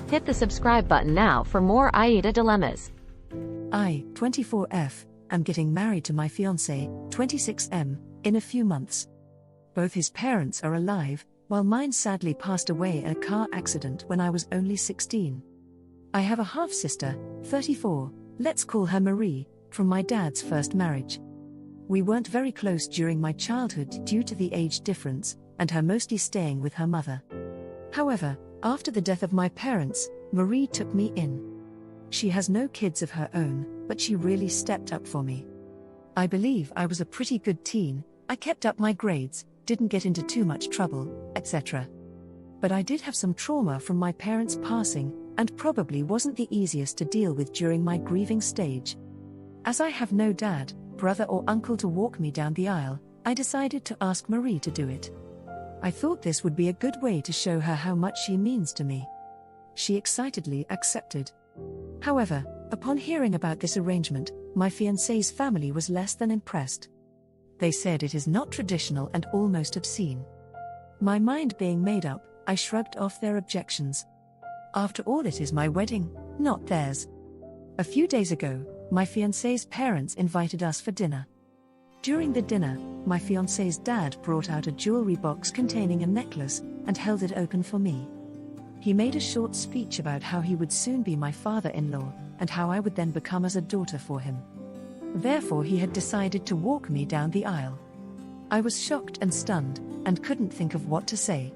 Hit the subscribe button now for more AITA dilemmas. I, 24F, am getting married to my fiancé, 26M, in a few months. Both his parents are alive, while mine sadly passed away in a car accident when I was only 16. I have a half-sister, 34, let's call her Marie, from my dad's first marriage. We weren't very close during my childhood due to the age difference, and her mostly staying with her mother. However, after the death of my parents, Marie took me in. She has no kids of her own, but she really stepped up for me. I believe I was a pretty good teen, I kept up my grades, didn't get into too much trouble, etc. But I did have some trauma from my parents passing, and probably wasn't the easiest to deal with during my grieving stage. As I have no dad, brother or uncle to walk me down the aisle, I decided to ask Marie to do it. I thought this would be a good way to show her how much she means to me. She excitedly accepted. However, upon hearing about this arrangement, my fiancé's family was less than impressed. They said it is not traditional and almost obscene. My mind being made up, I shrugged off their objections. After all, it is my wedding, not theirs. A few days ago, my fiancé's parents invited us for dinner. During the dinner, my fiancé's dad brought out a jewelry box containing a necklace and held it open for me. He made a short speech about how he would soon be my father-in-law, and how I would then become as a daughter for him. Therefore, he had decided to walk me down the aisle. I was shocked and stunned, and couldn't think of what to say.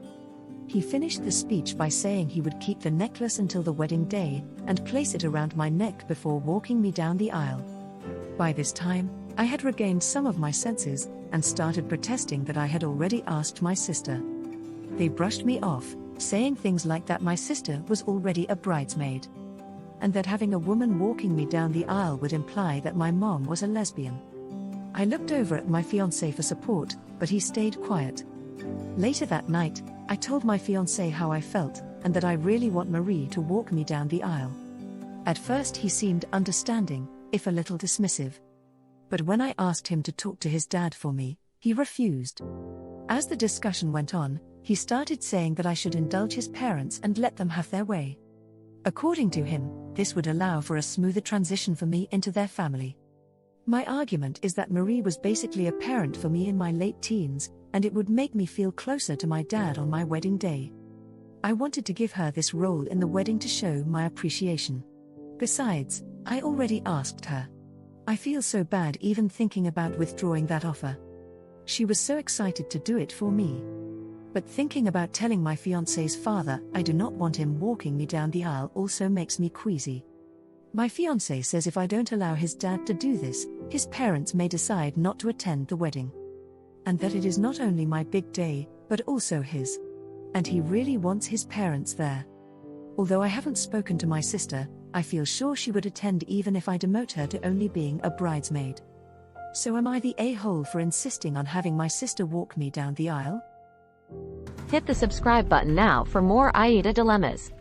He finished the speech by saying he would keep the necklace until the wedding day, and place it around my neck before walking me down the aisle. By this time, I had regained some of my senses, and started protesting that I had already asked my sister. They brushed me off, saying things like that my sister was already a bridesmaid, and that having a woman walking me down the aisle would imply that my mom was a lesbian. I looked over at my fiancé for support, but he stayed quiet. Later that night, I told my fiancé how I felt, and that I really want Marie to walk me down the aisle. At first he seemed understanding, if a little dismissive. But when I asked him to talk to his dad for me, he refused. As the discussion went on, he started saying that I should indulge his parents and let them have their way. According to him, this would allow for a smoother transition for me into their family. My argument is that Marie was basically a parent for me in my late teens, and it would make me feel closer to my dad on my wedding day. I wanted to give her this role in the wedding to show my appreciation. Besides, I already asked her. I feel so bad even thinking about withdrawing that offer. She was so excited to do it for me. But thinking about telling my fiancé's father I do not want him walking me down the aisle also makes me queasy. My fiancé says if I don't allow his dad to do this, his parents may decide not to attend the wedding. And that it is not only my big day, but also his. And he really wants his parents there. Although I haven't spoken to my sister, I feel sure she would attend even if I demote her to only being a bridesmaid. So am I the a-hole for insisting on having my sister walk me down the aisle? Hit the subscribe button now for more AITA dilemmas.